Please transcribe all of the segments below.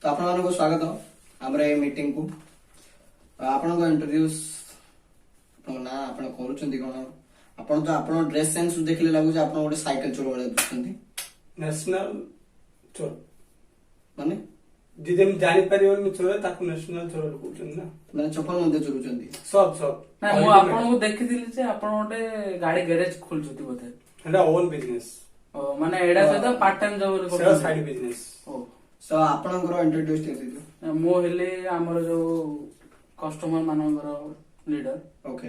तो आपण को स्वागत हमर ए मीटिंग को आपण को इंट्रोड्यूस आपण ना आपण करूचंदी कोन आपण तो आपण ड्रेस सेंस देखले लागु जे आपण गोटे साइकिल चोर वाले दुसंती नेशनल चोर माने जिदेम जानि परिवन चोर ताकू नेशनल चोर कहउछन ना माने चप्पल मध्ये चोरुचंदी सब ना मु आपण को देखिदिली जे आपण गोटे गाड़ी गैरेज खोलछुती बोथे एटा ओन बिजनेस ओ माने एडा सदा पार्ट टाइम जॉब सेल्फ करछन साइड बिजनेस ओ सो आपण को इंट्रोड्यूस करदियो मो हेले हमर जो कस्टमर मानकर लीडर ओके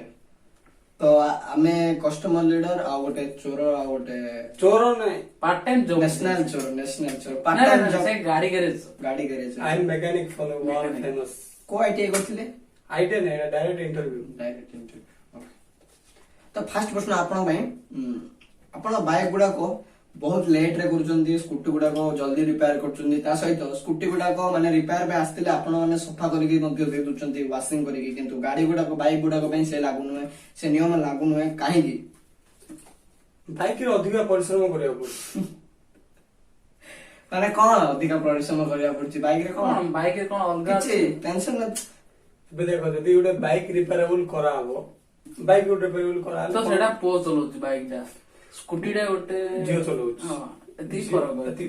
तो आमे कस्टमर लीडर आ गोटे चोर आ गोटे चोर नै पार्ट टाइम जॉब नेशनल चोर पार्ट ना टाइम ना जॉब से गाड़ी गैरेज गाड़ी garage I am mechanic for world famous को आईटीआई करथिले आईटी नै direct interview direct interview okay तो फर्स्ट प्रश्न आपण भाई आपण बाइक गुडा को बहुत लेट रे करचंदी स्कूटी गुडा को जल्दी रिपेयर करचंदी ता सहित स्कूटी गुडा को माने रिपेयर पे आस्तिले आपण माने सफा करिके मध्ये दे दुचंदी वाशिंग करिके किंतु गाड़ी गुडा को बाइक गुडा को पई से लागु न से नियम लागु न काहे की बाइक रे अधिक परिश्रम करिया पड़छ माने कोन अधिक परिश्रम करिया पड़छि बाइक रे कोन कोन बाइक रे कोन अलगा किछि टेंशन न बे देखो जदी उडे बाइक रिपेयरेबल करा हबो बाइक उडे रिपेयरेबल करा तो सेडा पो चलोछि बाइक दा स्कूटी डा गोटे जियो चलोछि हां एती फरक एती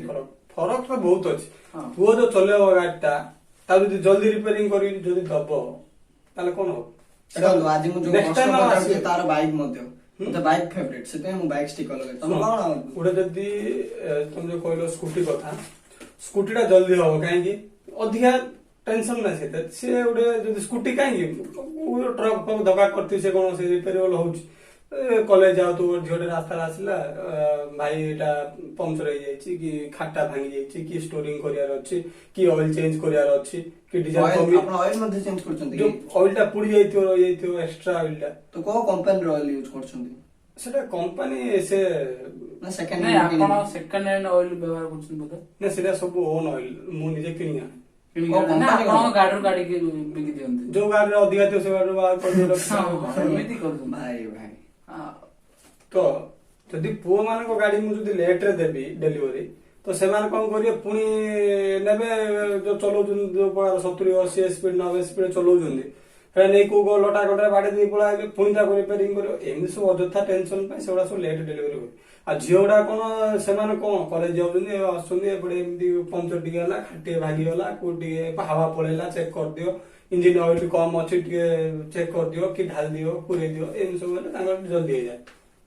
फरक तो बहुत अछि हां पुओ जो चलेबो गाडीटा ता जदी जल्दी रिपेयरिंग करी जदी दबो ताले कोन हो देखो आज मु जो Next time कस्टमर आसी- तार बाइक मध्ये मते बाइक फेवरेट से मु बाइक स्टिक लगे तुम कोन उडे जदी तुम जो कहलो स्कूटी कथा स्कूटीटा जल्दी हो काहे की अधिका टेंशन ना से उडे जदी स्कूटी काहे की ट्रक को दबा करती से कोन से रिपेयरेबल होउची कॉलेज जाओ तो झोटे रास्ता आसला भाई एटा पंक्चर हो जाइछि कि खाटा भांगी जाइछि कि स्टोरिंग करियार अछि कि ऑयल चेंज करियार अछि कि डिजाइन ऑयल कमी आपण ऑयल मध्ये चेंज करचंदी जो ऑयलटा पुडी जाइथियो एक्स्ट्रा ऑयलटा तो को कंपनी रो ऑयल यूज करचंदी सेटा कंपनी से ना सेकंड नै आपण सेकंड हैंड ऑयल व्यवहार करछन बोले ना सेटा सब ओन ऑयल मु निजे किनिया ना आपण गाड़ी के बिकी दियंते जो गाड़ी रे अधिका थियो से गाड़ी बाहर कर दियो एमिति करछन भाई भाई तो जदि पुओ मान को गाड़ी मु जदि लेट रे देबी डिलीवरी तो सेमान कोन करिए पुनी नेबे जो चलो जो 70 80 स्पीड 90 स्पीड चलो जंदी हे नै को गो लटा गटा बाडे दी पळा पुनी ता रिपेयरिंग करियो एमि सब अजथा टेंशन पाई सेडा सब लेट डिलीवरी हो आ जियोडा कोन सेमान कोन कॉलेज जाउ जंदी आसुंदी एपडे एमि पंचर टिके हला खाटे भागी हला को टिके हवा पळेला चेक कर दियो इंजन ऑयल कम अछि टिके चेक कर दियो कि ढाल दियो पुरे दियो एमि सब ले तांगर जल्दी हो जाए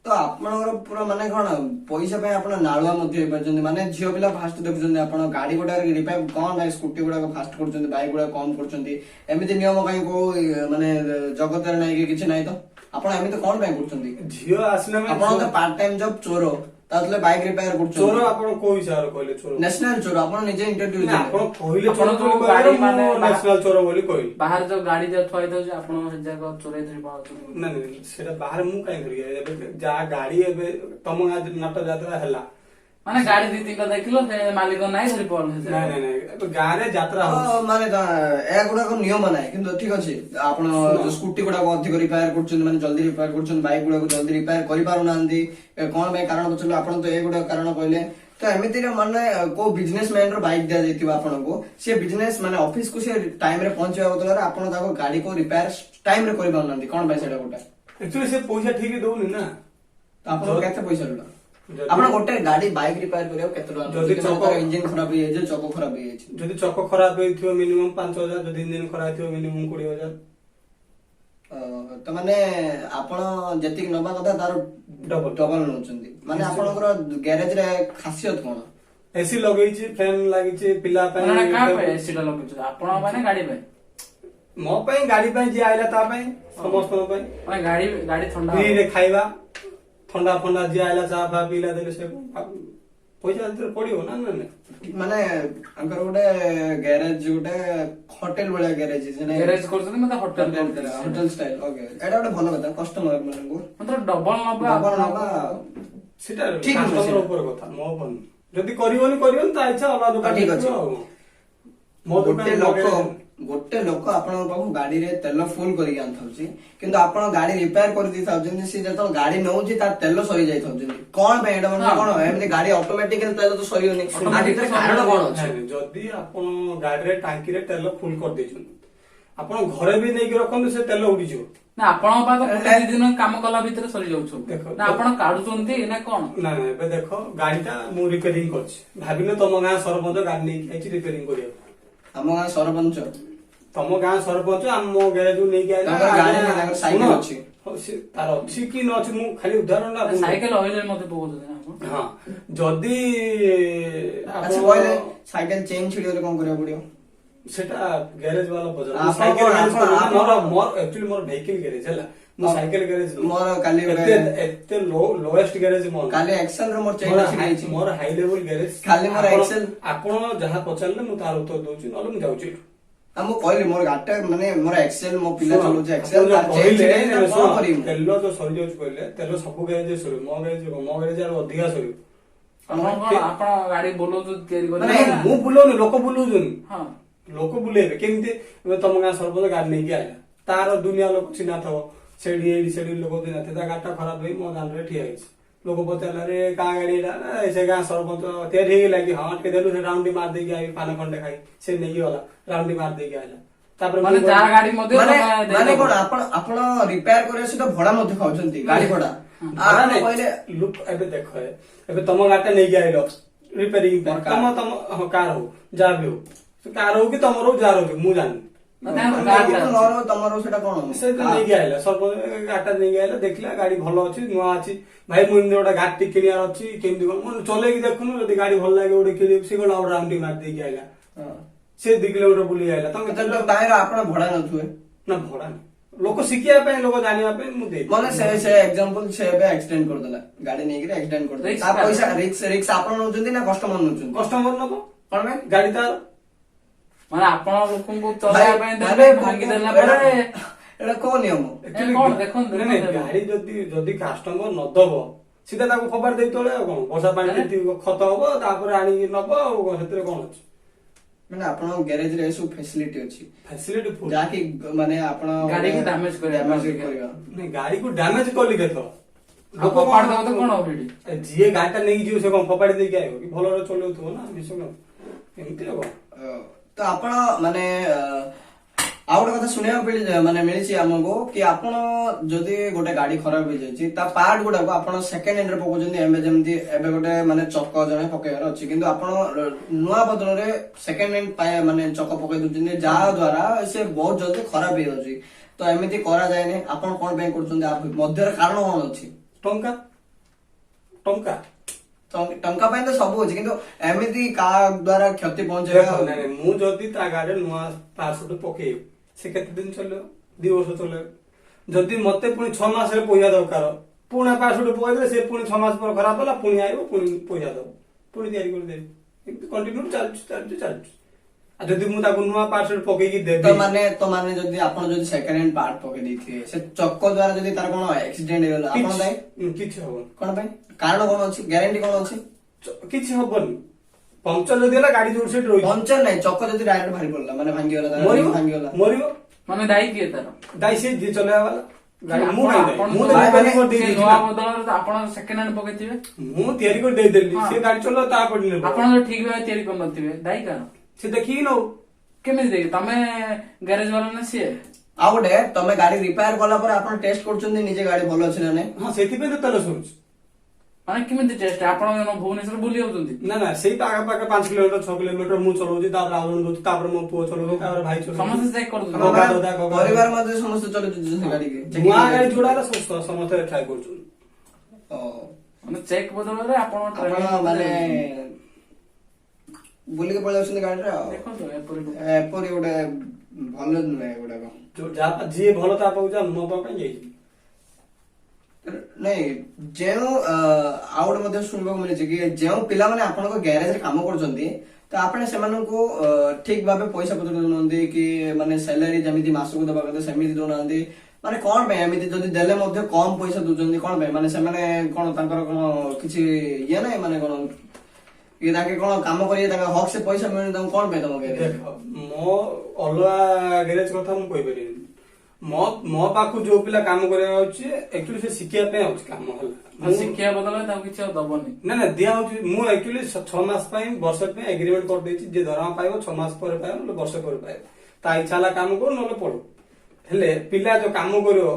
तो आपनकर पूरा माने कोन पैसा पे आपण नाळुआ मध्ये हे परचंदी माने जियो पिला फास्ट देखुचंदी आपण गाड़ी गोटा रिपेयर कोन बाइक स्कूटी गुडा को फास्ट करचंदी बाइक गुडा कम करचंदी एमिति नियम काई को माने जगत रे नै कि किछ नै तो आपण एमिति कोन बाइक करचंदी झियो आसले में आपण तो पार्ट टाइम जॉब चोरो तातले बाइक रिपेयर करचंदी चोर आपण को हिसाब कहले चोर नेशनल चोर आपण निजे इंट्रोड्यूस आपण कहले चोर आपण बोली जो गाड़ी गाड़ी माने माने नेशनल चोर बोली कहले बाहर जो गाड़ी जो थोइ दो आपण से जगह चोरै धरि पाउछ ना ना सेटा बाहर मु काई करिए एबे जा गाड़ी एबे तम नाट यात्रा हला माने गाड़ी दी तीनटा देखलो से मालिक नाही धरि पड़ल ना ना ना एबे गारे यात्रा हो माने ए गुडा को नियम नै किंतु ठीक अछि आपण जो स्कूटी गुडा को अधिक रिपेयर करचंदी माने जल्दी रिपेयर करचंदी बाइक गुडा को जल्दी रिपेयर करि पारु नांदी कोन बे कारण बचलो आपण तो ए गुडा कारण कहले तो एमिति रे माने को बिजनेसमैन रो बाइक दिया जैतिबा आपण को से बिजनेस माने ऑफिस को से टाइम रे पहुंचवा बदला आपण ताको गाड़ी को रिपेयर टाइम रे करि पारु नांदी कोन बे सेडा गुडा एक्चुअली से पैसा ठीक दउनी ना आपण केते पैसा लुला आपण गोटे गाड़ी बाइक रिपेयर करियो केते टका जदी चको इंजन खराब हे जे चको खराब हे छै जदी चको खराब हेथियो मिनिमम 5000 जदी इंजन खराब हेथियो मिनिमम 20000 तो माने आपण जेतिक नबा कथा तार डबल नउचंदी माने आपनकर गैरेज रे खासियत कोन एसी लगई छी फैन लागि छी पिला पय माने का पे एसीटा लगे आपण माने गाड़ी पे मो पय गाड़ी पय जे आइला ता पय समस्त पय माने गाड़ी ठंडा फ्री रे खाइबा ठंडा फंडा जे आइला चा फा पीला देले से पैसा अंतर पड़ियो ना ना माने अंकर गोटे गैरेज गोटे होटल वाला गैरेज जे गैरेज करछन मतलब होटल स्टाइल ओके एटा गोटे भलो कथा कस्टमर माननको मतलब डबल नबा सेटा ठीक है, कस्टमर ऊपर कथा मो बन जदी करिवनी ता इच्छा अलग दुकान ठीक देखियो अछि। मो गोटे दुकान लोक लगे गोटे लोक आपन पाखु गाड़ी रे तेल फुल करिक आनथाउची किंतु आपन गाड़ी रिपेयर कर दी थाउचंदी से जतो गाड़ी नउची ता तेल सरी जाई थाउचंदी कोन पे एडा मन कोन एमती गाड़ी ऑटोमेटिकली तेल तो सरी होनी आ भीतर कारण कोन अछि जदि आपण गाड़ी रे टांकी रे तेल फुल कर देछन आपण घरे भी नै कि रखन से तेल उडी जो ना आपण पा तो गोटे दी दिन काम कला भीतर सरी जाउछु देखो, ना आपण काढुचंती ना कोन ना ना एबे देखो गाड़ीटा मु रिपेयरिंग करछि भाबिनो तम गां सरपंच गाड़ी नै आइछि रिपेयरिंग करिया हम गां सरपंच तम गां सरपंच हम मो गैरेज नै कि आइला ताकर गाड़ी नै ताकर साइकिल अछि तार अछि कि न अछि मु खाली उदाहरण ना साइकिल ऑयल मते पकोछ ना हां जदि अच्छा पहिले साइकिल चेन छिडियो कोन करिया पडियो सेटा गैरेज वाला बजार आप साइकिल आप- गैरेज आप- मोर मोर एक्चुअली मोर व्हीकल गैरेज हला मो आप- साइकिल गैरेज मोर काली एते लोएस्ट गैरेज मोर काली एक्सेल रो मोर चेन छिडियो छी मोर हाई लेवल गैरेज खाली मोर एक्सेल आपण जहा पचारले मु तार उत्तर दउची नले मु जाउची हम कहली मोर गाटा माने मोर एक्सेल मो पिला ଶୁଣ, चलो जे एक्सेल ଆପଣ तार चेन କହିଲେ, छिडियो ଶୁଣ, कोन करिम ତେଲ ଯୋଉ ସରି ଯାଉଛି କହିଲେ ତେଲ ସବୁ ଗ୍ୟାରେଜ ସରିବ ମୋ ଗ୍ୟାରେଜ ଆର ଅଧିକା ସରିବ आपण गाडी बोलौछु तेरी ମାନେ करे ମୁଁ ବୁଲଉନି ଲୋକ ବୁଲଉଛନ୍ତି हां ଲୋକ ବୁଲେଇବେ କେମିତି ଏବେ ତମ ଗାଁ ସରପଞ୍ଚ ଗାଡି ନେଇକି ଆଇଲା ତାର ଦୁନିଆ ଲୋକ ଚିହ୍ନା ଥବ ସେଠି ଏଇଠି ସେଠି ଲୋକ ଚିହ୍ନା ଥିବେ ତା ଗାଡିଟା ଖରାପ ହେଇ ମୋ ଦାଣ୍ଡରେ ଠିଆ ହେଇଛି ଲୋକ ପଚାରିଲା ରେ କାଁ ଗାଡି ଏଇଟା ନା ସେ ଗାଁ ସରପଞ୍ଚ ତିଆରି ହେଇଗଲା କି ହଁ ଟିକେ ଦେଲୁ ସେ ରାଉଣ୍ଡି ମାରି ଦେଇକି ଆଇ ପାନ ଖଣ୍ଡେ ଖାଇ ସେ ନେଇକି ଗଲା ରାଉଣ୍ଡି ମାରି ଦେଇକି ଆଇଲା ତାପରେ माने ମୁଁ जा କହିଲି, गाडी मध्ये ମାନେ तमे ମାନେ कोन आपण आपण रिपेयर करे से तो भड़ा मते खाउछंती गाड़ी भड़ा ଭଡା आपण ନାଇଁ, कहले ଲୋକ ଏବେ ଦେଖ ଏବେ ତମ ଗାଡିଟା ନେଇକି ଆଇଲ ରିପେରିଂ ମୋର କାର। ତମ ତମ ହଁ କାର ହଉ ଯାହା ବି ହଉ ସେ କାର ହଉ କି ତମର ହଉ ଯାହାର ହଉ ମୁଁ ଜାଣିନି ମୋର ତମର ସେଟା କୋନ ସେ ତ ନେଇକି ଆଇଲା ସରପଞ୍ଚ ଗାଡିଟା ନେଇକି ଆଇଲା ଦେଖିଲା ଗାଡି ଭଲ ଅଛି ନୂଆ ଅଛି ଭାଇ ମୁଁ ଏମିତି ଗୋଟେ ଗାଡି କିଣିବାର ଅଛି କେମିତି କଣ ମୁଁ ଚଲେଇକି ଦେଖୁନୁ ଯଦି ଗାଡି ଭଲ ଲାଗେ ଗୋଟେ କିଣିବି ସେ ଗୋଟେ ରାଉଣ୍ଡି ମାରି ଦେଇକି ଆଇଲା ସେ 2 କିଲୋମିଟର ବୁଲି ଆଇଲା ତମେ ତ ତାହିର ଆପଣ ଭଡ଼ା ନଥୁଏ ନା ଭଡା ନାହିଁ। ଲୋକ ଶିଖିବା ପାଇଁ ଲୋକ ଜାଣିବା ପାଇଁ ମୁଁ ଦେଇ ମାନେ ସେ एग्जांपल से ଏବେ एक्सीडेंट कर देला गाड़ी नेकी एक्सीडेंट कर देला Risk ता का? पैसा रिक्स आपण नउचंती ना कस्टमर नउचंती କଷ୍ଟମର ନବ कोन में ଗାଡି ତାର माने आपण लोकଙ୍କୁ ଚଲେଇବା ପାଇଁ ଦେବେ ଭାଙ୍ଗି ଦେଲା ପରେ एटा कोन नियम Actually, କଣ ଦେଖନ୍ତୁ, ନାଇଁ, ନାଇଁ, ଦେଖନ୍ତୁ। ଗାଡି ଯଦି କାଷ୍ଟମର ନଦବ ସିଧା ତାକୁ ଫୋପାଡ଼ି ଦେଇ ତଳେ ଆଉ କଣ ବର୍ଷା ପାଣି ମାନେ? ଯେତିକି ଖତ ହବ ତାପରେ ଆଣିକି ନବ ଆଉ କଣ ସେଥିରେ କଣ ଅଛି ମାନେ ଆପଣ ଗ୍ୟାରେଜ ରେ ସବୁ ଫ୍ୟାସିଲିଟି ଅଛି ଫ୍ୟାସିଲିଟି ଫୁଲ ଯାକି ମାନେ ଆପଣ ଗାଡିକୁ damage କରିବା damage ପାଇଁ। କରିବା ନାଇଁ ଗାଡିକୁ ଡ୍ୟାମେଜ କଲି କେତ ଆଉ କପାଟ ଦବ ତ କଣ ହବ ଏଠି ଯିଏ ଗାଡିଟା ନେଇକି ଯିବ ସେ କଣ ଫୋପାଡ଼ି ଦେଇକି ଆଇବ କି ଭଲରେ ଚଲଉଥିବ ନା ବିଷୟ ଏମିତି ହବ ତ ଆପଣ ମାନେ ଆଉ ଗୋଟେ କଥା ଶୁଣିବାକୁ ମାନେ ମିଳିଛି ଆମକୁ କି ଆପଣ ଯଦି ଗୋଟେ ଗାଡି ଖରାପ ହେଇଯାଇଛି ତା ପାର୍ଟ ଗୁଡାକୁ ଆପଣ ସେକେଣ୍ଡ ହ୍ୟାଣ୍ଡ ରେ ପକଉଛନ୍ତି ଏବେ ଯେମିତି ଏବେ ଗୋଟେ ମାନେ ଚକ ଜଣେ ପକେଇବାର ଅଛି କିନ୍ତୁ ଆପଣ ନୂଆ ବଦଳରେ ସେକେଣ୍ଡ ହ୍ୟାଣ୍ଡ ମାନେ ଚକ ପକେଇ ଦଉଛନ୍ତି ଯାହା ଦ୍ଵାରା ସେ ବହୁତ ଜଲ୍ଦି ଖରାପ ହେଇଯାଉଛି ତ ଏମିତି କରାଯାଏନି ଆପଣ କଣ ପାଇଁ କରୁଛନ୍ତି ଆ ମଧ୍ୟରେ କାରଣ କଣ ଅଛି ଟଙ୍କା ଟଙ୍କା ଟଙ୍କା ପାଇଁ ତ ସବୁ ଅଛି କିନ୍ତୁ ଏମିତି କାହା ଦ୍ଵାରା କ୍ଷତି ଦେଖ, ପହଞ୍ଚେଇବା ନାଇଁ, ନାଇଁ, ମୁଁ ଯଦି ତା ଗାଡିରେ ନୂଆ ପାର୍ଟ ଗୋଟେ ପକେଇବି ସେ କେତେ ଦିନ ଚଲେଇବ 2 ବର୍ଷ ଚଲେଇବ ଯଦି ମତେ ପୁଣି 6 ମାସରେ ପଇସା ଦରକାର ପୁଣି ପାର୍ଟ ଗୋଟେ ପକେଇଦେଲେ ସେ ପୁଣି 6 ମାସ ପରେ ଖରାପ ହେଲା ପୁଣି ଆଇବ ପୁଣି ପଇସା ଦବ ପୁଣି ତିଆରି କରିଦେବି ଏମିତି କଣ୍ଟିନ୍ୟୁ ଚାଲୁଛି ଆଉ ଯଦି ମୁଁ ତାକୁ ନୂଆ ପାର୍ଟ ଗୋଟେ ପକେଇକି ଦେବି ତ ମାନେ ଯଦି ଆପଣ ଯଦି ସେକେଣ୍ଡ ହ୍ୟାଣ୍ଡ ପାର୍ଟ ପକେଇ ଦେଇଥିବେ ସେ ଚକ ଦ୍ଵାରା ଯଦି ତାର କଣ ଆକ୍ସିଡେଣ୍ଟ ହେଇଗଲା ଆପଣ ଦାୟୀ କିଛି ହବନି କଣ ପାଇଁ କାରଣ କଣ ଅଛି ଗ୍ୟାରେଣ୍ଟି କଣ ଅଛି କିଛି ହବନି ପଙ୍କଚର ଯଦି ହେଲା ଗାଡି ଯୋଉଠି ସେଠି ରହିଛି ପଞ୍ଚର ନାହିଁ ଚକ ଯଦି ଡାଇରେକ୍ଟ ଭାଙ୍ଗି ପଡିଲା ମାନେ ଭାଙ୍ଗିଗଲା ତାର ମରିବ ଭାଙ୍ଗିଗଲା ମରିବ ମାନେ ଦାୟୀ କିଏ ତାର ଦାୟୀ ସେ ଯିଏ ଚଲେଇବା ବାଲା ଗାଡି ମୁଁ ଆପଣ- କାଇଁ ଦାୟୀ? ଆପଣ ମୁଁ ତ ତ ମାନେ ରିପେୟାରିଂ କରି ସେ ଦେଇଦେଇଛି ନୂଆ ନା। ବଦଳରେ ତ ଆପଣ ସେକେଣ୍ଡ ହ୍ୟାଣ୍ଡ ପକେଇଥିବେ ମୁଁ ତିଆରି କରି ଦେଇଦେଲି ହଁ। ସେ ଗାଡି ଚଲେଇବ ତାପରେ ନେବ ଆପଣ ତ ଠିକ ଭାବେ ତିଆରି କରିନଥିବେ ଦାୟୀ କାରଣ ସେ ଦେଖିକି ନଉ କେମିତି ଦେଖି ତମେ ଗ୍ୟାରେଜ ବାଲା ନା ସିଏ ଆଉ ଗୋଟେ ତମେ ଗାଡି ରିପେୟାର କଲା ପରେ ଆପଣ ଟେଷ୍ଟ କରୁଛନ୍ତି ନିଜେ ଗାଡି ଭଲ ଅଛି ନା ନାଇଁ ହଁ ସେଥିପାଇଁ ତ ତେଲ ସରୁଛି ମାନେ କେମିତି ଟେଷ୍ଟ ଆପଣ ଭୁବନେଶ୍ୱର ବୁଲି ଯାଉଛନ୍ତି ନା ନା ସେଇ ପାଖାପାଖି 5 କିଲୋମିଟର 6 କିଲୋମିଟର ମୁଁ ଚଲଉଛି ତାପରେ ଆଉ ଜଣେ ଦଉଛି ତାପରେ ମୋ ପୁଅ ଚଲଉଛି ତାପରେ ଭାଇ ଚଲଉଛି ସମସ୍ତେ ଚେକ୍ କରୁଛନ୍ତି ହଁ। ମାନେ ଦାଦା, କକା। ପରିବାର ମଧ୍ୟ ସମସ୍ତେ ଚଲେଇଛନ୍ତି ସେ ଗାଡିକି ନୂଆ ଗାଡି ଯୋଉଟା ହେଲା ସମସ୍ତେ ଟ୍ରାଏ କରୁଛନ୍ତି ଓ, ମାନେ ଚେକ୍ ବଦଳରେ ଆପଣ ଆପଣ driving ମାନେ କରୁଛନ୍ତି। ବୁଲିକି ପଳେଇ ଯାଉଛନ୍ତି ଗାଡିରେ ଆଉ ଦେଖନ୍ତୁ ଏପରି ଏପରି ଗୋଟେ ଭଲ ନୁହେଁ ଏଗୁଡାକ ଯିଏ ଭଲ ତା ପାଖକୁ ଯା ମୋ ପାଖ କାଇଁ ଯାଇଛି ନାଇଁ ଯେଉଁ ଆଉ ଗୋଟେ ମଧ୍ୟ ଶୁଣିବାକୁ ମିଳିଛି କି ଯେଉଁ ପିଲାମାନେ ଆପଣଙ୍କ ଗ୍ୟାରେଜରେ କାମ କରୁଛନ୍ତି ତ ଆପଣ ସେମାନଙ୍କୁ ଠିକ ଭାବେ ପଇସା ପତ୍ର ଦଉନାହାନ୍ତି କି ମାନେ ସାଲାରୀ ଯେମିତି ମାସକୁ ଦେବା କଥା ସେମିତି ଦଉନାହାନ୍ତି ମାନେ କଣ ପାଇଁ ଏମିତି ଯଦି ଦେଲେ ମଧ୍ୟ କମ ପଇସା ଦଉଛନ୍ତି କଣ ପାଇଁ ମାନେ ସେମାନେ କଣ ତାଙ୍କର କଣ କିଛି ଇଏ ନାହିଁ ମାନେ କଣ କି ତାଙ୍କେ କଣ କାମ କରିବେ ତାଙ୍କ ହକ୍ ସେ ପଇସା ମିଳୁନି ତାଙ୍କୁ କଣ ପାଇଁ ତମ ଗ୍ୟାରେଜ? ଦେଖ ମୋ ଅଲଗା ଗ୍ୟାରେଜ କଥା ମୁଁ କହିପାରିବିନି। ମୋ ପାଖକୁ ଯୋଉ ପିଲା କାମ କରିବାକୁ ଆଉଛି ଆକ୍ଚୁଆଲି ସେ ଶିଖିବା ପାଇଁ ଆଉଛି କାମ ହେଲା। ଶିଖିବା ବଦଳରେ ତାକୁ କିଛି ଆଉ ଦବନି। ନା ଦିଆ ହଉଛି। ମୁଁ ଆକ୍ଚୁଆଲି 6 ମାସ ପାଇଁ ବର୍ଷ ପାଇଁ ଏଗ୍ରିମେଣ୍ଟ କରିଦେଇଛି। ଯିଏ ଦରମା ପାଇବ 6 ମାସ ପରେ ପାଇବ ନହେଲେ ବର୍ଷ ପରେ ପାଇବ। ତା ଇଚ୍ଛା ହେଲା କାମ କରୁ ନହେଲେ ପଢୁ। ହେଲେ ପିଲା ଯୋଉ କାମ କରିବ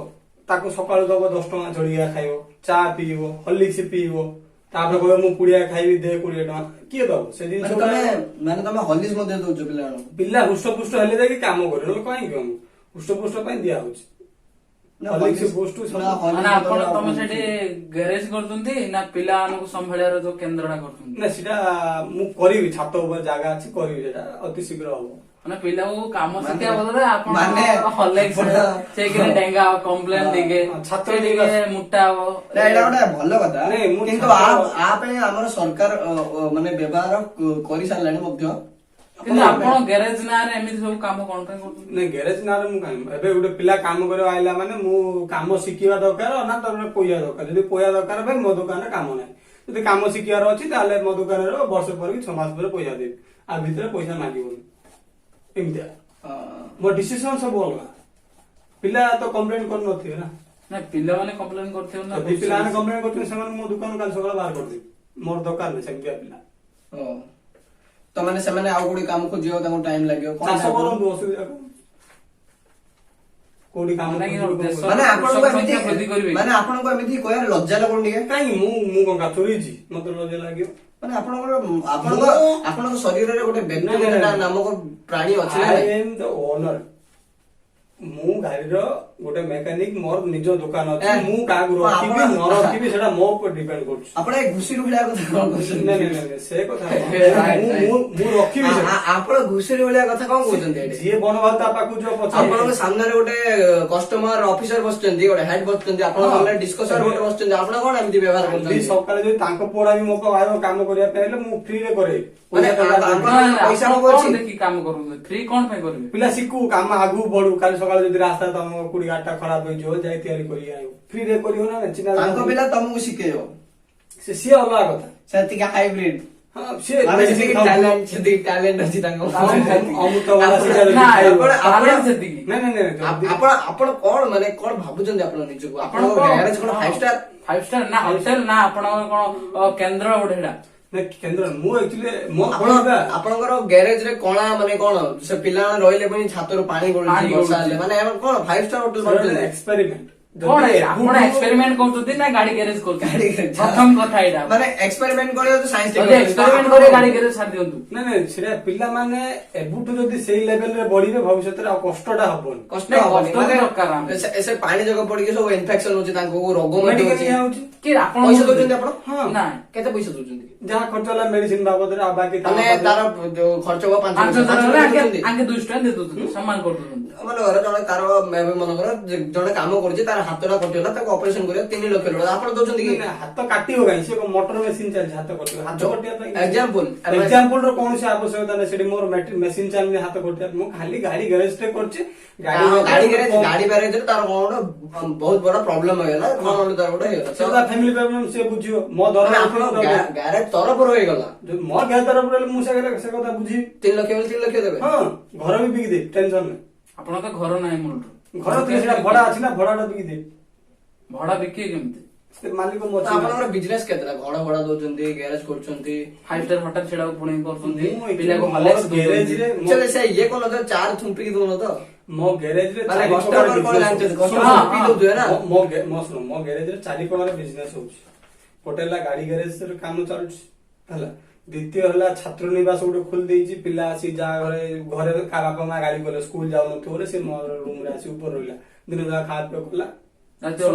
ତାକୁ ସକାଳୁ ଦବ 10 ଟଙ୍କା ଜଳିଆ ଖାଇବ, ଚା ପିଇବ, ହର୍ଲିକ୍ସ ପିଇବ, ତାପରେ କହିବ ମୁଁ ପୁଡ଼ିଆ ଖାଇବି ଦେ 20 ଟଙ୍କା, କିଏ ଦବ ସେ ଜିନିଷ? ମାନେ ତମେ ହଲିସ୍ ମଧ୍ୟ ଦଉଛ ପିଲାମାନଙ୍କୁ? ପିଲା ହୃଷ୍ଟପୁଷ୍ଟ ହେଲେ ଯାଇକି କାମ କରିବ, ନହେଲେ କାହିଁକି କାମ? ହୃଷ୍ଟପୁଷ୍ଟ ପାଇଁ ଦିଆ ହଉଛି। ମାନେ ଆପଣ ତମେ ସେଠି ଗ୍ୟାରେଜ କରୁଛନ୍ତି ନା ପିଲାମାନଙ୍କୁ ସମ୍ଭାଳିବାର ଯୋଉ କେନ୍ଦ୍ରଟା କରୁଛନ୍ତି? ନା ସେଟା ମୁଁ କରିବି, ଛାତ ଉପରେ ଜାଗା ଅଛି କରିବି, ସେଟା ଅତି ଶୀଘ୍ର ହବ। ମାନେ ପିଲାକୁ କାମ ଶିଖିବା ବଦଳରେ ଆପଣ ମାନେ ସେଇକିରେ ଡେଙ୍ଗା କମ୍ପ୍ଲେନ ଟିକେ ଛାତ୍ର ଟିକେ ମୋଟା ହବ। ଏଇଟା ଗୋଟେ ଭଲ କଥା, ନାଇଁ, ମୁଁ କିନ୍ତୁ ଆ ପାଇଁ ଆମର ସରକାର ମାନେ ବ୍ୟବହାର କରିସାରିଲାଣି ମଧ୍ୟ। କିନ୍ତୁ ଆପଣ ଗ୍ୟାରେଜ ନାଁରେ ଏମିତି ସବୁ କାମ କଣ ପାଇଁ କରୁଛନ୍ତି? ନାଇଁ ଗ୍ୟାରେଜ ନାଁରେ ମୁଁ କାହିଁକି? ଏବେ ଗୋଟେ ପିଲା କାମ କରିବା ଆଇଲା ମାନେ ମୁଁ କାମ ଶିଖିବା ଦରକାର ନା ତାର ପଇସା ଦରକାର? ଯଦି ପଇସା ଦରକାର ଭାଇ ମୋ ଦୋକାନରେ କାମ ନାହିଁ। ଯଦି କାମ ଶିଖିବାର ଅଛି ତାହେଲେ ମୋ ଦୋକାନରେ ବର୍ଷ ପରେ କି 6 ମାସ ପରେ ପଇସା ଦେବି, ଆ ଭିତରେ ପଇସା ମାଗିବନି। ଏମିତିଆ ମୋ ଡିସିସନ ସବୁ ଅଲଗା। ପିଲା ତ କମ୍ପ୍ଲେନ କରୁନଥିବେ ନା? ନା ପିଲାମାନେ କମ୍ପ୍ଲେନ କରିଥିବେ ନା? ଯଦି ପିଲାମାନେ କମ୍ପ୍ଲେନ କରୁଛନ୍ତି ସେମାନେ ମୋ ଦୋକାନ କାଲି ସକାଳେ ବାହାର କରିଦେବି। ମୋର ଦରକାର ନାହିଁ ସେମିତିଆ ପିଲା। ତ ମାନେ ସେମାନେ ଆଉ କୋଉଠି କାମ ଖୋଜିବାକୁ ତାଙ୍କୁ ଟାଇମ ଲାଗିବ। ଚାଷ କରନ୍ତୁ, ଅସୁବିଧା କଣ? କୋଉଠି କାମ ମାନେ ମାନେ ଆପଣଙ୍କୁ ଏମିତି କହିବାର ଲଜ୍ଜା ଲାଗୁନି ଟିକେ? କାହିଁକି? ମୁଁ କଣ ଚୋରିଛି ମତେ ଲଜ୍ଜା ଲାଗିବ? ମାନେ ଆପଣଙ୍କ ଶରୀରରେ ଗୋଟେ ବ୍ୟକ୍ତିଗତ ନାମକ ପ୍ରାଣୀ ଅଛି ନା? ଓନର। ମୁଁ ଗାଡିର ଗୋଟେ ମେକାନିକ, ମୋର ନିଜ ଦୋକାନ ଅଛି। ମୁଁ କାହାକୁ ରଖିବି ନ ରଖିବି ସେଟା ମୋ ଉପରେ ଡିପେଣ୍ଡ କରୁଛି। ଆପଣ ଏ ଘୁଷୁରୀ ଭଳିଆ କଥା କଣ କହୁଛନ୍ତି? ନାଇଁ ସେ କଥା ମୁଁ ରଖିବି। ଆପଣ ଘୁଷୁରୀ ଭଳିଆ କଥା କଣ କହୁଛନ୍ତି? ଯିଏ ବନଭାତ ତା ପାଖକୁ ଯିବ ପଛରେ। ଆପଣଙ୍କ ସାମ୍ନାରେ ଗୋଟେ କଷ୍ଟମର ଅଫିସର ବସିଛନ୍ତି, ଗୋଟେ ହେଡ୍ ବସିଛନ୍ତି, ଆପଣଙ୍କ ସାମ୍ନାରେ ଡିସ୍କସର ଗୋଟେ ବସିଛନ୍ତି, ଆପଣ କଣ ଏମିତି ବ୍ୟବହାର କରୁଛନ୍ତି? ସକାଳେ ଯଦି ତାଙ୍କ ପୁଅଟା ବି ମୋ ପାଖକୁ କାମ କରିବା ପାଇଁ ହେଲେ ମୁଁ ଫ୍ରିରେ କରେ। ପଇସା ଦେଖି କାମ କରୁଛନ୍ତି, ଫ୍ରି କଣ ପାଇଁ କରିବେ? ପିଲା ଶିଖୁ, କାମ ଆଗକୁ ବଢୁ। କାଲି ସକାଳେ ଯଦି ରାସ୍ତା ତମ କୋଉଠି ଗାଡିଟା ଖରାପ ହେଇଯିବ ଯାଇ ତିଆରି କରିକି ଆଣିବ, ଫ୍ରିରେ କରିବ ନା? ତାଙ୍କ ପିଲା ତମକୁ ଶିଖେଇବ, ସିଏ ଅଲଗା କଥା। ସେତିକି ହାଇବ୍ରିଡ ସେତିକି ଟ୍ୟାଲେଣ୍ଟ ଅଛି ତାଙ୍କ। ଆପଣ କଣ ମାନେ କଣ ଭାବୁଛନ୍ତି ଆପଣ ନିଜକୁ? ଆପଣଙ୍କ ଗ୍ୟାରେଜ କଣ 5 ଷ୍ଟାର ନା ହୋଟେଲ ନା ଆପଣଙ୍କର କଣ କେନ୍ଦ୍ର ଗୋଟେ ସେଟା? କେନ୍ଦ୍ର ମୁଁ ଆକ୍ଚୁଆଲି ଆପଣଙ୍କର ଗ୍ୟାରେଜ ରେ କଣା ମାନେ କଣ ସେ ପିଲାମାନେ ରହିଲେ ପୁଣି ଛାତରୁ ପାଣି ଗଳୁଛି ବର୍ଷା ହେଲେ, ମାନେ କଣ 5 ଷ୍ଟାର ହୋଟେଲ? ଏକ୍ସପେରିମେଣ୍ଟ କଣ ଆପଣ ଏକ୍ସପେରିମେଣ୍ଟ କରୁଛନ୍ତି ନା ଗାଡି ଗ୍ୟାରେଜ କରୁଛନ୍ତି? ପ୍ରଥମ କଥା ଏଇଟା, ମାନେ ଏକ୍ସପେରିମେଣ୍ଟ କରିବା ତ ସାଇନ୍ସ ଏକ୍ସପେରିମେଣ୍ଟ କରି ଗାଡି ଗ୍ୟାରେଜ ଛାଡି ଦିଅନ୍ତୁ। ନାଇଁ ସେଟା ପିଲାମାନେ ଏବୁଠୁ ଯଦି ସେଇ ଲେଭେଲରେ ବଢିବେ ଭବିଷ୍ୟତରେ ଆଉ କଷ୍ଟଟା ହବନି। କଷ୍ଟ ହବନି, ସେ ପାଣି ଯାକ ପଡିକି ସବୁ ଇନଫେକ୍ସନ ହଉଛି, ତାଙ୍କୁ ରୋଗ ମଧ୍ୟ ହଉଛି। କି ଆପଣ ପଇସା ଦଉଛନ୍ତି ଆପଣ? ହଁ ନା କେତେ ପଇସା ଦଉଛନ୍ତି? ଯାହା ଖର୍ଚ୍ଚ ହେଲା ମେଡିସିନ ବାବଦରେ, ଆଉ ବାକି ମାନେ ତାର ଖର୍ଚ୍ଚ 5,000 ଆଗେ 200 ଟଙ୍କା ଦେଇ ଦଉଛନ୍ତି, ସମ୍ମାନ କରିଦଉଛନ୍ତି। ମନେକର ଜଣେ ତାର ମନେକର ଜଣେ କାମ କରୁଛି, ତାର ହାତଟା କଟିଗଲା, ତାକୁ ଅପରେସନ କରିବା 3 ଲକ୍ଷ ଟଙ୍କା, ଆପଣ ଦଉଛନ୍ତି କି? ହାତ କାଟିବ କାହିଁ? ସେ ମୋଟର ମେସିନ ଚାଲିଛି, ହାତ କଟିବ? ହାତ କଟିବା ପାଇଁ ଏକ୍ସାମ୍ପଲ ର କୌଣସି ଆବଶ୍ୟକତା ନାହିଁ। ସେଠି ମୋର ମେସିନ ଚାଲିନି ହାତ କଟିବା। ମୁଁ ଖାଲି ଗାଡି ଗ୍ୟାରେଜ ଟେ କରୁଛି। ଗାଡି ଗ୍ୟାରେଜରେ ତାର କଣ ବହୁତ ବଡ ପ୍ରୋବ୍ଲେମ ହେଇଗଲା, କଣ ତାର ଗୋଟେ ହେଇଗଲା, ଫ୍ୟାମିଲି ପ୍ରୋବ୍ଲେମ ସେ ବୁଝିବ। ମୋ ଦରମା ଗ୍ୟାରେଜ ତରଫରୁ ହେଇଗଲା, ମୋ ଗ୍ୟାରେଜ ତରଫରୁ ହେଲେ ମୁଁ ସେ କଥା ବୁଝିବି। 3 ଲକ୍ଷ ବୋଲି 3 ଲକ୍ଷ ଦେବେ। ହଁ ଘର ବି ବିକିଦେବି, ଟେନସନ ନାହିଁ। ଆପଣ ତ ଘର ନାହିଁ ମୂଳରୁ, ଘର ସେଟା ଭଡା ଅଛି ନା, ଭଡାଟା ବିକିଦେବି। ଭଡା ବିକିବେ କେମିତି? ମାଲିକ ଆପଣଙ୍କର ବିଜନେସ କେତେଟା? ଘର ଭଡା ଦଉଛନ୍ତି, ଗ୍ୟାରେଜ କରୁଛନ୍ତି, 5 ଷ୍ଟାର ହୋଟେଲ ଛିଡାକୁ ପୁଣି କରୁଛନ୍ତି, ପିଲାକୁ ଇଏ କଣ ଚାର ଥୁମ୍ପିକି ଦଉନ ତ? ମୋ ଗ୍ୟାରେଜରେ ମୋ ଗ୍ୟାରେଜରେ 4 ପ୍ରକାର ବିଜନେସ ହଉଛି। ଗୋଟେ ହେଲା ଗାଡି ଗ୍ୟାରେଜ କାମ ଚାଲୁଛି ହେଲା, ଦ୍ୱିତୀୟ ହେଲା ଛାତ୍ର ନିବାସ ଗୋଟେ ଖୋଲି ଦେଇଛି। ପିଲା ଆସି ଯାହା ଘରେ ବାପା ମା ଗାଡି କଲେ, ସ୍କୁଲ ଯାଉନଥିବ ବୋଲେ ସେ ମୋ ରୁମ ରେ ଆସି ଉପରେ ରହିଲା, ଦିନ ଯାକ ଖାଇବା ପିଇବା କଲା,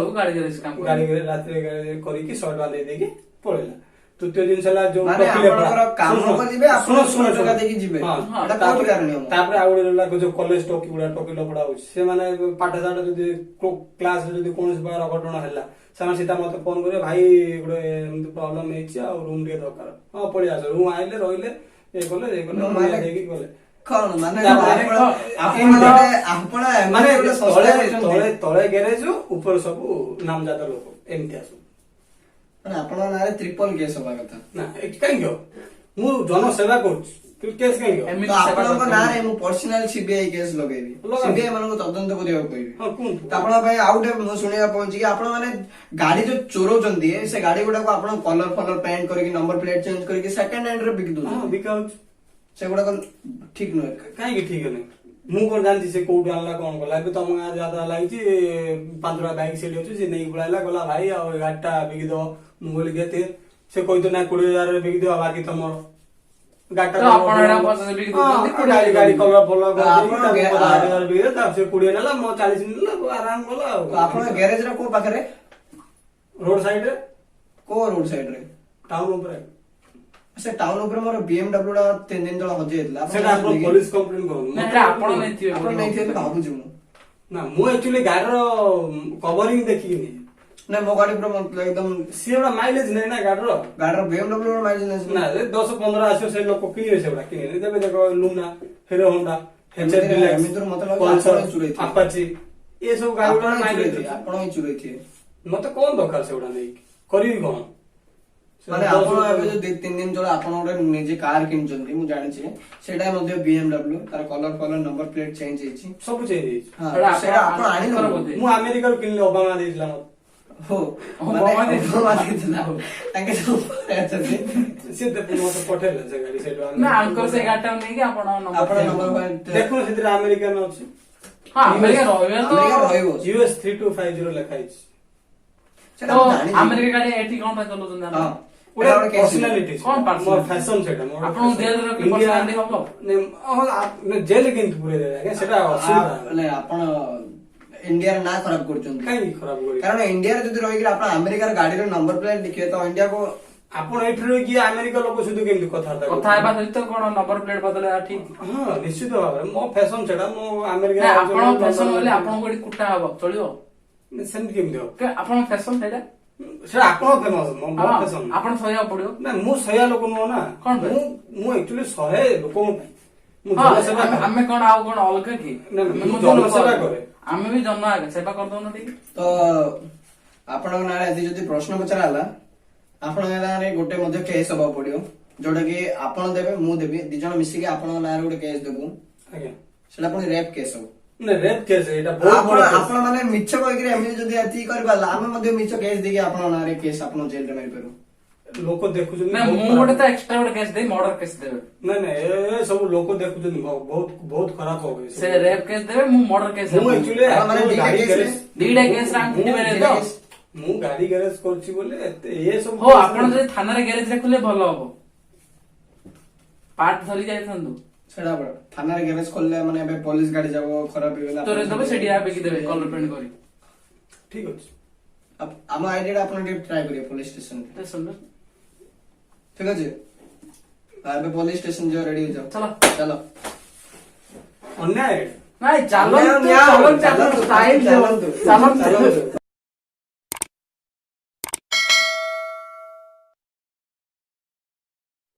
ଗାଡି ରାତିରେ କରିକି 100 ଟଙ୍କା ଦେଇକି ପଳେଇଲା। ତୃତୀୟ ଜିନିଷ ହେଲା ଯୋଉ ତାପରେ ଆଉ ଗୋଟେ ରହିଲା ଯୋଉ କଲେଜ ଟକି ଗୁଡା ଟକି ଲଫଡା ହଉଛି। ସେମାନେ ପାଠଶାଠ ଯଦି କ୍ଲାସରେ ଯଦି କୌଣସି ପ୍ରକାର ଅଘଟଣ ହେଲା, ସେମାନେ ସିଧା ମତେ ଫୋନ କରିବେ, ଭାଇ ଗୋଟେ ଏମିତି ପ୍ରୋବ୍ଲେମ ହେଇଛି ଆଉ ରୁମ ଟିକେ ଦରକାର। ହଁ ପଳେଇ ଆସ। ରୁମ ଆଇଲେ ରହିଲେ, ଇଏ କଲେ ଦେଇକି ଗଲେ। ତଳେ ଗ୍ୟାରେଜ, ଉପରେ ସବୁ ନାମଜାଦା ଲୋକ, ଏମିତି ଆସୁ। ଆପଣଙ୍କ ନାଁରେ ଟ୍ରିପଲ କେସ୍ ହବା କଥା। ନା କାହିଁକି? ମୁଁ ଜନସେବା କରୁଛି ତୁ କେସ୍ କାହିଁକି ହବ? ଏମିତି ତ ସେବା ଆପଣଙ୍କ ଦରକାର ନାଁରେ ନାହିଁ। ମୁଁ ପର୍ସନାଲ ସିବିଆଇ କେସ୍ ଲଗେଇବି। ଲଗାନ୍ତୁ। ସିବିଆଇ ମାନଙ୍କୁ ତଦନ୍ତ କରିବାକୁ କହିବି। ହଁ କୁହନ୍ତୁ। ତ ଆପଣଙ୍କ ପାଇଁ ଆଉ ଗୋଟେ ମୁଁ ଶୁଣିବାକୁ ପାଉଛି କି ଆପଣ ମାନେ ଗାଡି ଯୋଉ ଚୋରଉଛନ୍ତି ସେ ଗାଡି ଗୁଡାକୁ ଆପଣ କଲର ଫଲର ପେଣ୍ଟ କରିକି ନମ୍ବର ପ୍ଲେଟ ଚେଞ୍ଜ କରିକି ସେକେଣ୍ଡ ହ୍ୟାଣ୍ଡ ରେ ବିକି ହଁ ଦଉଛନ୍ତି। ବିକା ହଉଛି। ସେଗୁଡାକ ଠିକ ନୁହେଁ। କାହିଁକି ଠିକ ନାହିଁ? ମୁଁ କଣ ଜାଣିଛି ସେ କୋଉଠୁ ଆଣିଲା କଣ କଲା? ଏବେ ତମ ଗାଁ ଯାତ୍ରା ଲାଗିଛି 5ଟା ବାଇକ୍ ସେଠି ଅଛି, ସେ ନେଇକି ପଳାଇଲା ଗଲା ଭାଇ ଆଉ ଏ ଗାଡିଟା ବିକିଦବ। ମୁଁ କହିଲି କେତେ? ସେ କହିቶ ନା 20,000 ବିକିଦବ ବାକି ତମର ଗାଡିଟା ତ ଆପଣ ଏଇଟା ପଚାଶ ବିକି ଦଉଛନ୍ତି, ହଁ, ଗାଡି କଲର ଫଲର ତ ଆପଣ କରିଦେଇକି ତାକୁ ଗା- 8,000 ବିକିଦେଲା, ତାପରେ ସେ 20 ନେଲା, ମୋ 40 ନେଲା, ଆରାମ କଲା ଆଉ। ତ ଆପଣଙ୍କ ଗ୍ୟାରେଜ ର କୋଉ ପାଖରେ? ରୋଡ ସାଇଡ ରେ, କୋଉ ରୋଡ ସାଇଡ ରେ? ଟାଉନ ଉପରେ। ସେ ଟାଉନ ଉପରେ ମୋର BMW ଟା 3 ଦିନ ତଳେ ହଜି ଯାଇଥିଲା। ସେଟା ଆପଣ ପୋଲିସ କମ୍ପ୍ଲେନ କରନ୍ତୁ। ନା, ଏଇଟା ଆପଣ ନେଇଥିବେ ଆପଣ ନେଇଥିବେ ବୋଲି ଭାବୁଛି ମୁଁ। ନା ମୁଁ ଆକ୍ଚୁଆଲି ଗାଡିର କଭରିଂ ଦେଖିକି ନେଇଛି। ନା ମୋ ଗାଡି ପୁରା ଏକଦମ ସିଏ ଗୋଟେ ମାଇଲେଜ ନେଇ ନା ଗାଡିର। ଗାଡିର BMW ର ମାଇଲେଜ ନା 10-15 ଆସିବ, ସେ ଲୋକ କିଣିବେ ସେଗୁଡା କିଣିବେ। ତେବେ ଦେଖ ଲୁନା, ହିରୋ ହୋଣ୍ଡା, ଏମିତିରେ ମତେ ଲାଗୁଛି ଆପଣ ହିଁ ଚୁରେଇଥିବେ। ଆପାଚି ଏ ସବୁ ଗାଡି ଆପଣ ଗୁଡା ହିଁ ମାଇଲେଜ ଚୁରେଇଥିବେ। ଆପଣ ହିଁ ଚୁରେଇଥିବେ। ମତେ କଣ ଦରକାର ସେଗୁଡା ନେଇକି କରିବି କଣ? ମାନେ ଆପଣ ଏବେ ଯୋଉ 2-3 ଦିନ ତଳେ ଆପଣ ଗୋଟେ ନିଜେ କାର କିଣିଛନ୍ତି, ମୁଁ ଜାଣିଛି ସେଇଟା ମଧ୍ୟ BMW, ତାର କଲର ଫଲର ନମ୍ବର ପ୍ଲେଟ ଚେଞ୍ଜ ହେଇଛି। ସବୁ ଚେଞ୍ଜ ହେଇଛି। ହଁ, ସେଇଟା ସେଇଟା ଆପଣ- ଆପଣ ଆଣିଲେ ଆପଣଙ୍କର ବୋଧେ? ବୋଧେ? ମୁଁ ଆମେରିକାରୁ କିଣିଲି, ଓବାମା ଦେଇଥିଲା ମତେ। ହଉ ଓବାମା ଦେଇଥିଲା। ଓବାମା ଦେଇଥିଲା। ତାଙ୍କେ ସବୁ ଅଛନ୍ତି। ସିଏ ମତେ ପଠେଇଲେ ସେ ଗାଡି ସେଇଠୁ ନା ଆଙ୍କର ସେ ଗାଡିଟାକୁ ନେଇକି ଆପଣ ଆପଣ ନମ୍ବର ନମ୍ବର ପ୍ଲେଟ ଦେଖୁନ ସେଥିରେ ଆମେରିକାନ ଅଛି, ହଁ ଆମେରିକା ରହିବେ ତ ଆମେରିକା ରହିବ। US 3250 ଲେଖା ହେଇଛି। ସେଟା ତ ମୁଁ ଜାଣିଛି। ଆମେରିକା ଗାଡି ଏଠି କଣ ପାଇଁ ଚଲାଉଛନ୍ତି ହଁ। ଆପଣ? ଗୋଟେ ଏଇଟା ଗୋଟେ case ପର୍ସନାଲିଟି, କଣ personality? ମୋର ଫ୍ୟାସନ ସେଇଟା। ମୋର ଆପଣଙ୍କୁ fashion। ଜେଲରେ ରଖି India- personality ହବ? ଜେଲ କେମିତି ପୁରେଇ ଦେବେ ଆଜ୍ଞା? ସେଟା ଅସୁବିଧା। ମାନେ ଆପଣ ଇଣ୍ଡିଆର ନାଁ ଖରାପ କରୁଛନ୍ତି। କାହିଁକି ଖରାପ କରିବେ? କାରଣ ଇଣ୍ଡିଆରେ ଯଦି ରହିକି ଆପଣ ଆମେରିକାର ଗାଡିର ନମ୍ବର ପ୍ଲେଟ ଦେଖିବେ ତ ଇଣ୍ଡିଆକୁ ଆପଣ ଏଇଠି ରହିକି ଆମେରିକା ଲୋକ ସହିତ କେମିତି କଥାବାର୍ତ୍ତା କଥା ହେବା ସହିତ କଣ ନମ୍ବର ପ୍ଲେଟ ବଦଳେଇବା ଠିକ? ହଁ ନିଶ୍ଚିତ ଭାବରେ ମୋ ଫ୍ୟାସନ ସେଟା। ମୁଁ ଆମେରିକା ନା ଆପଣ ଫ୍ୟାସନ ବୋଲି ଆପଣଙ୍କୁ ଏଠି କୁଟା ହବ ଚଳିବ? ସେମିତି କେମିତି ହବ? ଆପଣଙ୍କ ଫ୍ୟାସନ ସେଇଟା? ସେଟା ଆପଣ ଫେମସ, ମୋ ହଁ, ଫ୍ୟାସନ। ଆପଣ ସହିବାକୁ ପଡିବ। ନା ମୁଁ ଶହେ ଲୋକ ନୁହଁ ନା। କଣ ପାଇଁ? ମୁଁ ଆକ୍ଚୁଆଲି 100 ଲୋକଙ୍କ ପାଇଁ ମୁଁ ହଁ, ଜନସେବା କରେ। ଆମେ କଣ ଆଉ କଣ ଅଲଗା କି? ନା, ନା, ଆମେ ମୁଁ ମଧ୍ୟ ଜନସେବା ଲୋକ। କରେ। ଆମେ ବି ଜନ ଆଗେ ସେବା କରିଦଉନ ଟିକେ। ତ ଆପଣଙ୍କ ନାଁରେ ଆଜି ଯଦି ପ୍ରଶ୍ନ ପଚରା ହେଲା, ଆପଣଙ୍କ ନାଁରେ ଗୋଟେ ମଧ୍ୟ କେସ୍ ହବାକୁ ପଡିବ, ଯୋଉଟା କି ଆପଣ ଦେବେ, ମୁଁ ଦେବି, 2 ଜଣ ମିଶିକି ଆପଣଙ୍କ ନାଁରେ ଗୋଟେ କେସ୍ ଦେବୁ। ଆଜ୍ଞା। ସେଟା ପୁଣି ରେପ୍ କେସ୍ ହବ। ନା ରେପ୍ କେସ୍ ଏଇଟା ବହୁତ ଆପଣ ବଡ କେସ୍। ଆପଣ ମାନେ ମିଛ କହିକିରି ଏମିତି ଯଦି ଏତିକି କରିପାରିଲା, ଆମେ ମଧ୍ୟ ମିଛ କେସ୍ ଦେଇକି ଆପଣଙ୍କ ନାଁରେ କେସ୍ ଆପଣ ଜେଲରେ ମାରିପାରିବୁ। ଲୋକ ଦେଖୁଛନ୍ତି ନା ବହୁତ ମୁଁ ଖରାପ। ଗୋଟେ ତ ଏକ୍ସଟ୍ରା ଗୋଟେ କେସ୍ ଦେଇ ମର୍ଡର କେସ୍ ଦେବେ। ନାଇଁ ନାଇଁ ଏ ସବୁ ଲୋକ ଦେଖୁଛନ୍ତି, ବହୁତ ବହୁତ ଖରାପ ହବ ଏ ସବୁ। ସେ ରେପ୍ କେସ୍ ଦେବେ, ମୁଁ ମର୍ଡର କେସ୍ ମୁଁ ଆକ୍ଚୁଆଲି ଆପଣ ମାନେ ଦିଟା ଗାଡି case ରେ- ଗ୍ୟାରେଜ ଦିଟା କେସ୍ ରେ ଆମେ ପିଟି ପାରିବେ ତ? ମୁଁ ଗାଡି ଗ୍ୟାରେଜ କରୁଛି ବୋଲି ଏ ସବୁ ହଉ ଆପଣ ଯଦି ଥାନାରେ ଗ୍ୟାରେଜ ରେ ଖୋଲିଲେ ଭଲ ହବ। ପାର୍ଟ ଧରି ଯାଇଥାନ୍ତୁ। ସେଟା ବଡ ଥାନାରେ ଗ୍ୟାରେଜ ଖୋଲିଲେ ମାନେ ଏବେ ପୋଲିସ ଗାଡି যাব ଖରାପ ହେଇଗଲା, ଚୋର ଦେବେ ସେଠି ବିକି ଦେବେ କଲର ପ୍ରିଣ୍ଟ କରି। ଠିକ ଅଛି। ଆମ ଆଇଡିଆ ଆପଣ ଟିକେ ଟ୍ରାଏ କରିବେ ପୋଲିସ ଷ୍ଟେସନ। ସୁନ୍ଦର। ଠିକ ଅଛି, ଏବେ ପୋଲିସ ଷ୍ଟେସନ ଯିବା ରେଡି ହେଇଯାଅ। ଚାଲ। ଚାଲ। ଅନ୍ୟାୟ। ନାଇଁ ଚାଲନ୍ତୁ ଚାଲନ୍ତୁ, ଚାଲନ୍ତୁ ଷ୍ଟାଇଲ ଚାଲନ୍ତୁ। ଚାଲନ୍ତୁ।